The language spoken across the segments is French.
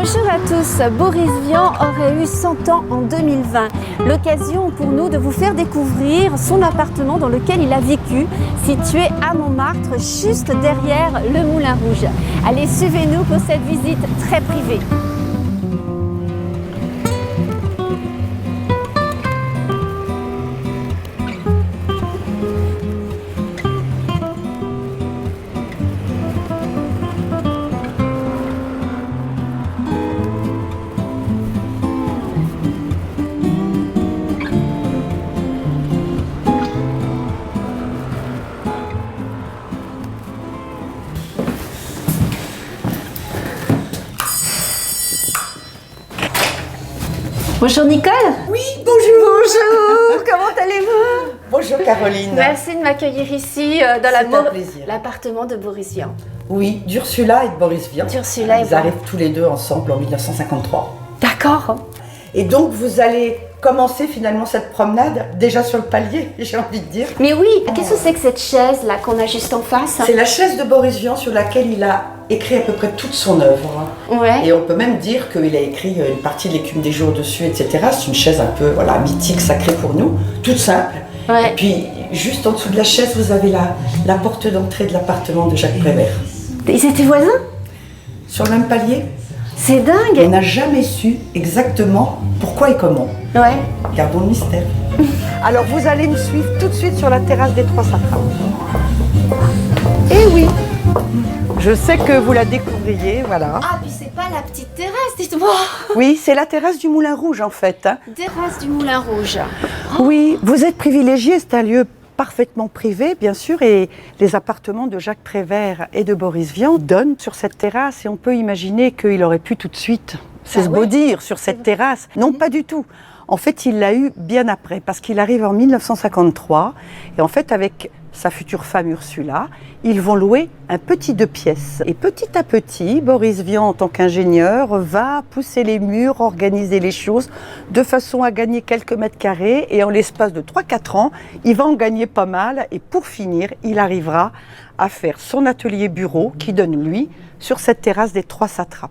Bonjour à tous, Boris Vian aurait eu 100 ans en 2020. L'occasion pour nous de vous faire découvrir son appartement dans lequel il a vécu, situé à Montmartre, juste derrière le Moulin Rouge. Allez, suivez-nous pour cette visite très privée. Bonjour Nicole. Oui, bonjour. Bonjour, comment allez-vous? Bonjour Caroline. Merci de m'accueillir ici dans l'appartement de Boris Vian. Oui, d'Ursula et de Boris Vian. D'Ursula et Ils arrivent tous les deux ensemble en 1953. D'accord. Et donc vous allez commencer finalement cette promenade déjà sur le palier, j'ai envie de dire. Mais oui, qu'est-ce que c'est que cette chaise là qu'on a juste en face? C'est la chaise de Boris Vian sur laquelle il a écrit à peu près toute son œuvre. Ouais. Et on peut même dire qu'il a écrit une partie de l'Écume des jours dessus, etc. C'est une chaise un peu mythique, sacrée pour nous, toute simple. Ouais. Et puis juste en dessous de la chaise, vous avez la porte d'entrée de l'appartement de Jacques Prévert. Ils étaient voisins? Sur le même palier. C'est dingue. On n'a jamais su exactement pourquoi et comment. Ouais. Gardons le mystère. Alors vous allez me suivre tout de suite sur la terrasse des Trois Satrapes. Eh oui, je sais que vous la découvriez, voilà. Ah, puis c'est pas la petite terrasse, dites-moi. Oui, c'est la terrasse du Moulin Rouge en fait. Terrasse du Moulin Rouge. Oui, vous êtes privilégiés, c'est un lieu parfaitement privé, bien sûr, et les appartements de Jacques Prévert et de Boris Vian donnent sur cette terrasse et on peut imaginer qu'il aurait pu tout de suite, c'est beau dire, sur cette terrasse. Non, pas du tout. En fait, il l'a eu bien après, parce qu'il arrive en 1953, et en fait, avec sa future femme Ursula, ils vont louer un petit 2 pièces. Et petit à petit, Boris Vian, en tant qu'ingénieur, va pousser les murs, organiser les choses, de façon à gagner quelques mètres carrés, et en l'espace de 3-4 ans, il va en gagner pas mal, et pour finir, il arrivera à faire son atelier bureau, qui donne, lui, sur cette terrasse des Trois Satrapes.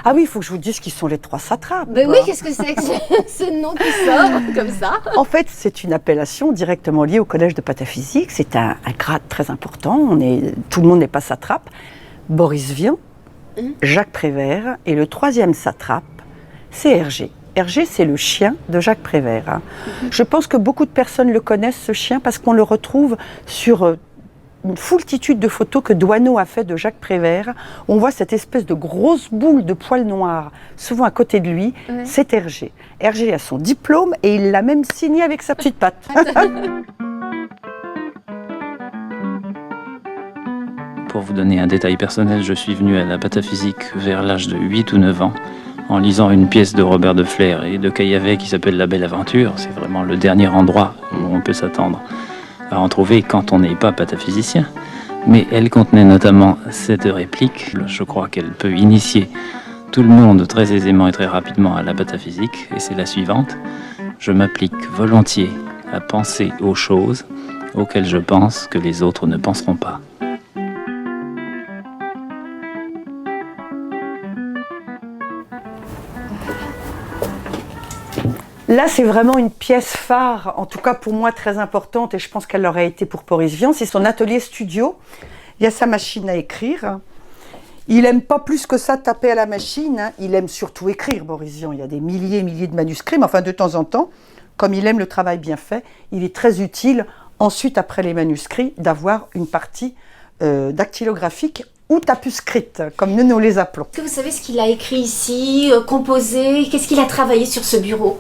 Ah oui, il faut que je vous dise qui sont les Trois Satrapes. Ben oui, qu'est-ce que c'est que ce nom qui sort comme ça? En fait, c'est une appellation directement liée au collège de pataphysique. C'est un grade très important. Tout le monde n'est pas satrape. Boris Vian, Jacques Prévert et le 3e satrape, c'est Hergé. Hergé, c'est le chien de Jacques Prévert. Je pense que beaucoup de personnes le connaissent, ce chien, parce qu'on le retrouve sur une foultitude de photos que Doisneau a fait de Jacques Prévert. On voit cette espèce de grosse boule de poils noirs, souvent à côté de lui. Ouais. C'est Hergé. Hergé a son diplôme et il l'a même signé avec sa petite patte. Pour vous donner un détail personnel, je suis venu à la pataphysique vers l'âge de 8 ou 9 ans, en lisant une pièce de Robert de Flers et de Caillavet qui s'appelle La Belle Aventure. C'est vraiment le dernier endroit où on peut s'attendre à en trouver quand on n'est pas pataphysicien. Mais elle contenait notamment cette réplique. Je crois qu'elle peut initier tout le monde très aisément et très rapidement à la pataphysique, et c'est la suivante. Je m'applique volontiers à penser aux choses auxquelles je pense que les autres ne penseront pas. Là, c'est vraiment une pièce phare, en tout cas pour moi très importante, et je pense qu'elle l'aurait été pour Boris Vian. C'est son atelier studio. Il y a sa machine à écrire. Il n'aime pas plus que ça taper à la machine. Hein. Il aime surtout écrire, Boris Vian. Il y a des milliers et milliers de manuscrits, mais enfin de temps en temps, comme il aime le travail bien fait, il est très utile, ensuite après les manuscrits, d'avoir une partie dactylographique ou tapuscrite, comme nous les appelons. Est-ce que vous savez ce qu'il a écrit ici, composé? Qu'est-ce qu'il a travaillé sur ce bureau?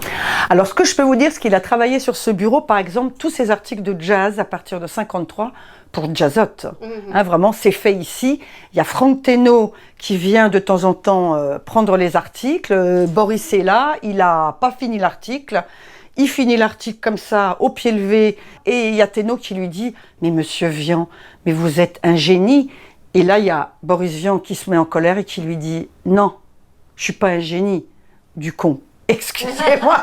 Alors, ce que je peux vous dire, c'est qu'il a travaillé sur ce bureau, par exemple, tous ses articles de jazz à partir de 53 pour Jazzot. Hein, vraiment, c'est fait ici. Il y a Franck Thénault qui vient de temps en temps prendre les articles. Boris est là, il n'a pas fini l'article. Il finit l'article comme ça, au pied levé, et il y a Thénault qui lui dit « Mais monsieur Vian, mais vous êtes un génie !» Et là, il y a Boris Vian qui se met en colère et qui lui dit « Non, je suis pas un génie, du con. » Excusez-moi,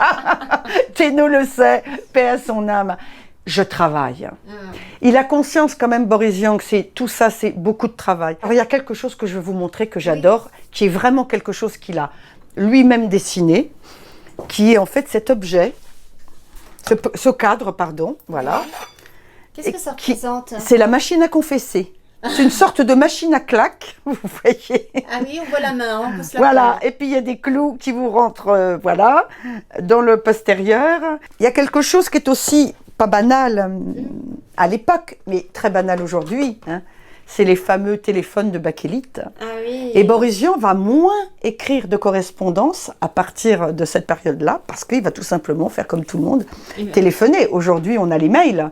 Thénault le sait, paix à son âme. je travaille. Il a conscience quand même, Boris Vian, que tout ça, c'est beaucoup de travail. Alors, il y a quelque chose que je vais vous montrer, que j'adore, qui est vraiment quelque chose qu'il a lui-même dessiné, qui est en fait cet objet, ce cadre, pardon, voilà. Qu'est-ce que ça représente? C'est la machine à confesser. C'est une sorte de machine à claques, vous voyez. Ah oui, on voit la main, on pousse la Voilà, main. et puis il y a des clous qui vous rentrent, voilà, dans le postérieur. Il y a quelque chose qui est aussi pas banal à l'époque, mais très banal aujourd'hui, hein. C'est les fameux téléphones de bakélite. Ah oui. Et Boris Vian va moins écrire de correspondance à partir de cette période-là, parce qu'il va tout simplement faire comme tout le monde, téléphoner. Aujourd'hui, on a les mails,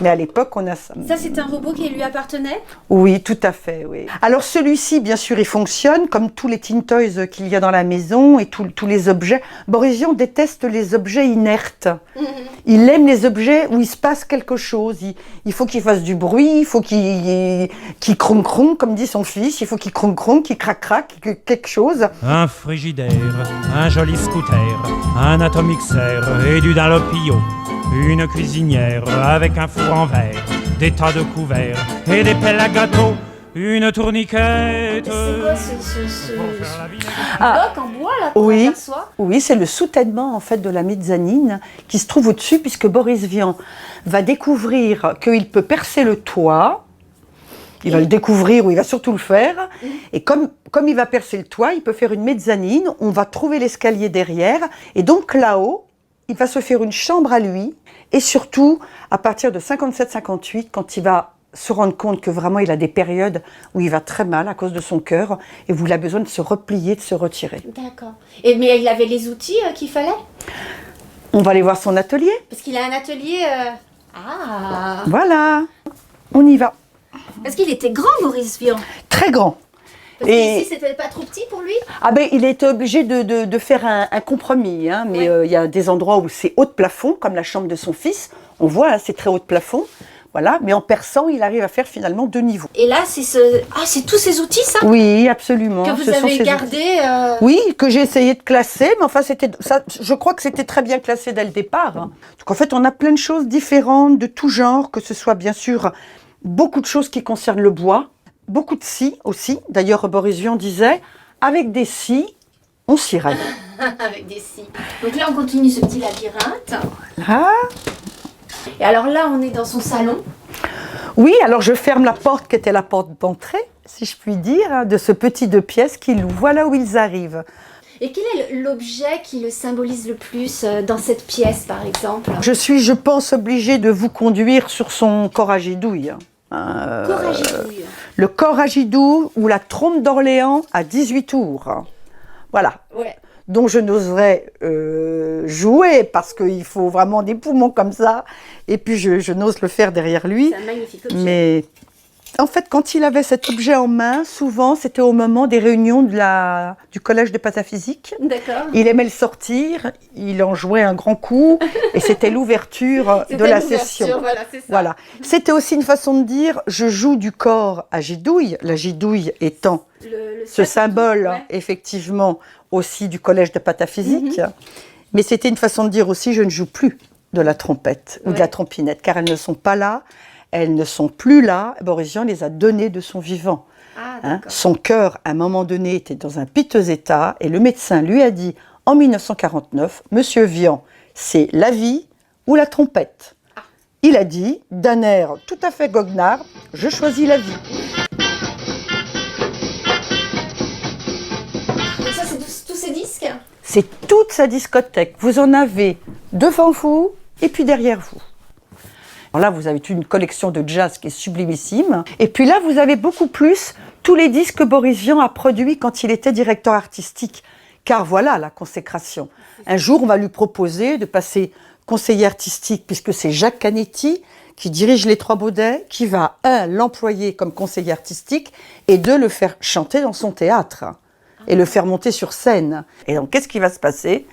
mais à l'époque, on a ça. Ça, c'est un robot qui lui appartenait? Oui, tout à fait, oui. Alors celui-ci, bien sûr, il fonctionne comme tous les Teen Toys qu'il y a dans la maison et tous les objets. Boris Vian déteste les objets inertes. Il aime les objets où il se passe quelque chose. Il faut qu'il fasse du bruit, il faut qu'il cronc-cronc, comme dit son fils, il faut qu'il cronc-cronc, qu'il crac-crac, quelque chose. Un frigidaire, un joli scooter, un atomixer et du Dunlopio, une cuisinière avec un four en verre, des tas de couverts et des pelles à gâteau, une tourniquette. C'est quoi ce Ah, bloc en bois là qu'on oui, aperçoit? oui, c'est le soutènement en fait de la mezzanine qui se trouve au-dessus, puisque Boris Vian va découvrir qu'il peut percer le toit. Il va le découvrir, ou il va surtout le faire. Et comme il va percer le toit, il peut faire une mezzanine. On va trouver l'escalier derrière. Et donc là-haut, il va se faire une chambre à lui. Et surtout, à partir de 57-58, quand il va se rendre compte que vraiment il a des périodes où il va très mal à cause de son cœur et où il a besoin de se replier, de se retirer. D'accord. Mais il avait les outils qu'il fallait? On va aller voir son atelier. Parce qu'il a un atelier... Ah. Voilà, on y va. Parce qu'il était grand, Boris Vian. Très grand. Parce qu'ici, c'était pas trop petit pour lui? Ah ben, il était obligé de faire un compromis, hein, mais il y a des endroits où c'est haut de plafond, comme la chambre de son fils. On voit, hein, c'est très haut de plafond. Voilà, mais en perçant, il arrive à faire finalement 2 niveaux. Et là, c'est tous ces outils, ça? Oui, absolument. Que vous Ce sont avez ces gardé outils. Oui, que j'ai essayé de classer, mais enfin, je crois que c'était très bien classé dès le départ. Hein. Donc en fait, on a plein de choses différentes, de tout genre, que ce soit bien sûr beaucoup de choses qui concernent le bois, beaucoup de scies aussi. D'ailleurs, Boris Vian disait, avec des scies, on scierait. Avec des scies. Donc là, on continue ce petit labyrinthe. Voilà. Et alors là, on est dans son salon. Oui, alors je ferme la porte qui était la porte d'entrée, si je puis dire, hein, de ce petit 2 pièces qu'il ouvre. Voilà où ils arrivent. Et quel est l'objet qui le symbolise le plus dans cette pièce, par exemple? Je suis, je pense, obligée de vous conduire sur son corps à gidouille. Corps à gidouille. Le corps à gidouille ou la trompe d'Orléans à 18 tours. Voilà. Ouais. Dont je n'oserais jouer parce qu'il faut vraiment des poumons comme ça. Et puis je n'ose le faire derrière lui. C'est un magnifique objet. Mais en fait, quand il avait cet objet en main, souvent c'était au moment des réunions du collège de pataphysique. D'accord. Il aimait le sortir, il en jouait un grand coup et c'était l'ouverture de la session. Voilà, c'est ça. Voilà. C'était aussi une façon de dire je joue du corps à gidouille, la gidouille étant ce symbole, ouais. Effectivement, aussi du collège de pataphysique. Mais c'était une façon de dire aussi je ne joue plus de la trompette ou de la trompinette, car elles ne sont pas là, elles ne sont plus là. Boris Vian les a données de son vivant. Ah, Hein, son cœur, à un moment donné, était dans un piteux état et le médecin lui a dit en 1949, Monsieur Vian, c'est la vie ou la trompette. Il a dit, d'un air tout à fait goguenard, je choisis la vie. Et ça, c'est tous ces disques? C'est toute sa discothèque. Vous en avez devant vous et puis derrière vous. Alors là, vous avez une collection de jazz qui est sublimissime. Et puis là, vous avez beaucoup plus tous les disques que Boris Vian a produits quand il était directeur artistique. Car voilà la consécration. Un jour, on va lui proposer de passer conseiller artistique, puisque c'est Jacques Canetti qui dirige les Trois Baudets, qui va, l'employer comme conseiller artistique, et le faire chanter dans son théâtre, et le faire monter sur scène. Et donc, qu'est-ce qui va se passer?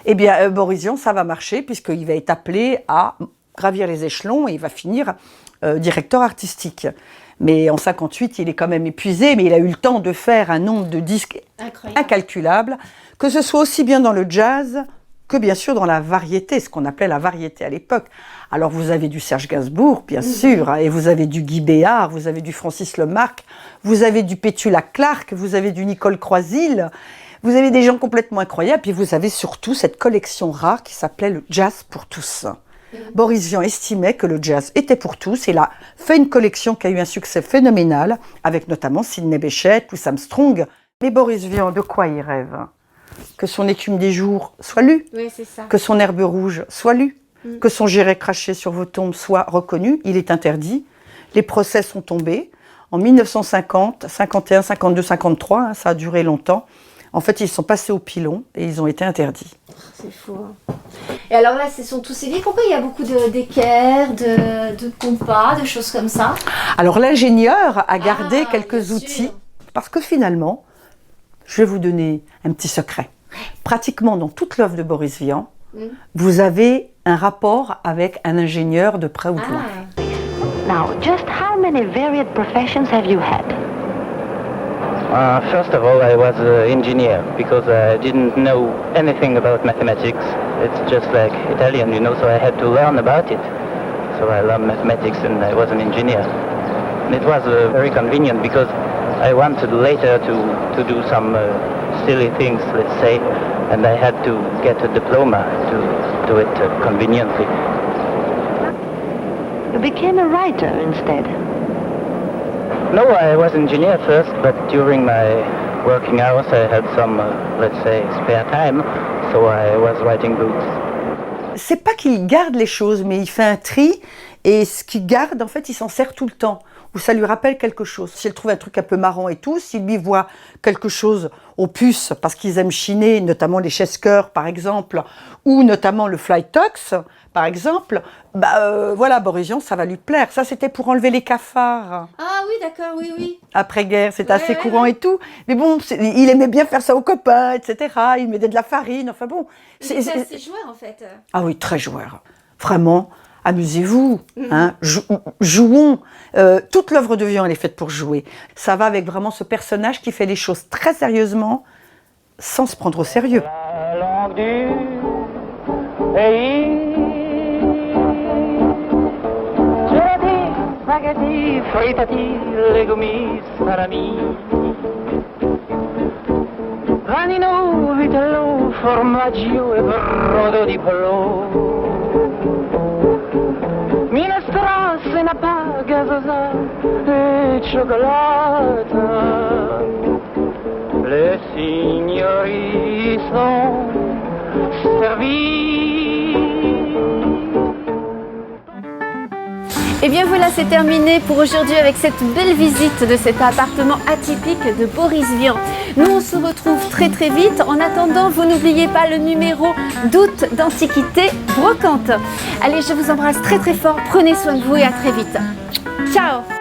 Eh bien, Boris Vian, ça va marcher, puisqu'il va être appelé à gravir les échelons, et il va finir directeur artistique. Mais en 58, il est quand même épuisé, mais il a eu le temps de faire un nombre de disques incalculable, que ce soit aussi bien dans le jazz que bien sûr dans la variété, ce qu'on appelait la variété à l'époque. Alors vous avez du Serge Gainsbourg, bien sûr, hein, et vous avez du Guy Béard, vous avez du Francis Lemarque, vous avez du Pétula Clark, vous avez du Nicole Croisil, vous avez des gens complètement incroyables, puis vous avez surtout cette collection rare qui s'appelait le Jazz pour tous. Boris Vian estimait que le jazz était pour tous et il a fait une collection qui a eu un succès phénoménal, avec notamment Sidney Bechet, Louis Armstrong. Mais Boris Vian, de quoi il rêve? Que son Écume des jours soit lue, Oui, c'est ça. que son Herbe rouge soit lue, que son J'irai cracher sur vos tombes soit reconnu. Il est interdit. Les procès sont tombés. En 1950, 51, 52, 53, hein, ça a duré longtemps. En fait, ils sont passés au pilon et ils ont été interdits. C'est fou. Hein. Et alors là, ce sont tous ces livres. Pourquoi il y a beaucoup d'équerres, de compas, de choses comme ça? Alors l'ingénieur a gardé quelques bien outils sûr. parce que finalement, je vais vous donner un petit secret. Pratiquement dans toute l'œuvre de Boris Vian, vous avez un rapport avec un ingénieur de près ou de loin. Now, just how many varied professions have you had? First of all, I was an engineer because I didn't know anything about mathematics. It's just like Italian, you know, so I had to learn about it. So I learned mathematics and I was an engineer. And it was very convenient because I wanted later to do some silly things, let's say, and I had to get a diploma to do it conveniently. You became a writer instead. No, I was engineer first, but during my working hours I had some, let's say, spare time, so I was writing books. C'est pas qu'il garde les choses, mais il fait un tri et ce qu'il garde, en fait, il s'en sert tout le temps. Ou ça lui rappelle quelque chose. S'il trouve un truc un peu marrant et tout, s'il lui voit quelque chose aux puces, parce qu'ils aiment chiner, notamment les chess-cœurs par exemple, ou notamment le fly-tox par exemple, voilà, Boris Vian, ça va lui plaire. Ça, c'était pour enlever les cafards. Ah oui, d'accord, oui, oui. Après-guerre, c'était assez courant et tout. Mais bon, il aimait bien faire ça aux copains, etc. Il mettait de la farine, enfin bon. Il était assez joueur en fait. Ah oui, très joueur. Vraiment, amusez-vous, hein, jouons. Toute l'œuvre de Vian, elle est faite pour jouer. Ça va avec vraiment ce personnage qui fait les choses très sérieusement, sans se prendre au sérieux. La langue du pays. Gelati, spaghetti, frittati, legumi, salami. Panino, vitello, formaggio e brodo di pollo. Minestrone, nappa, gazosa e cioccolata. Les signori sont servis. Et bien voilà, c'est terminé pour aujourd'hui avec cette belle visite de cet appartement atypique de Boris Vian. Nous, on se retrouve très très vite. En attendant, vous n'oubliez pas le numéro d'août d'Antiquité Brocante. Allez, je vous embrasse très très fort. Prenez soin de vous et à très vite. Ciao!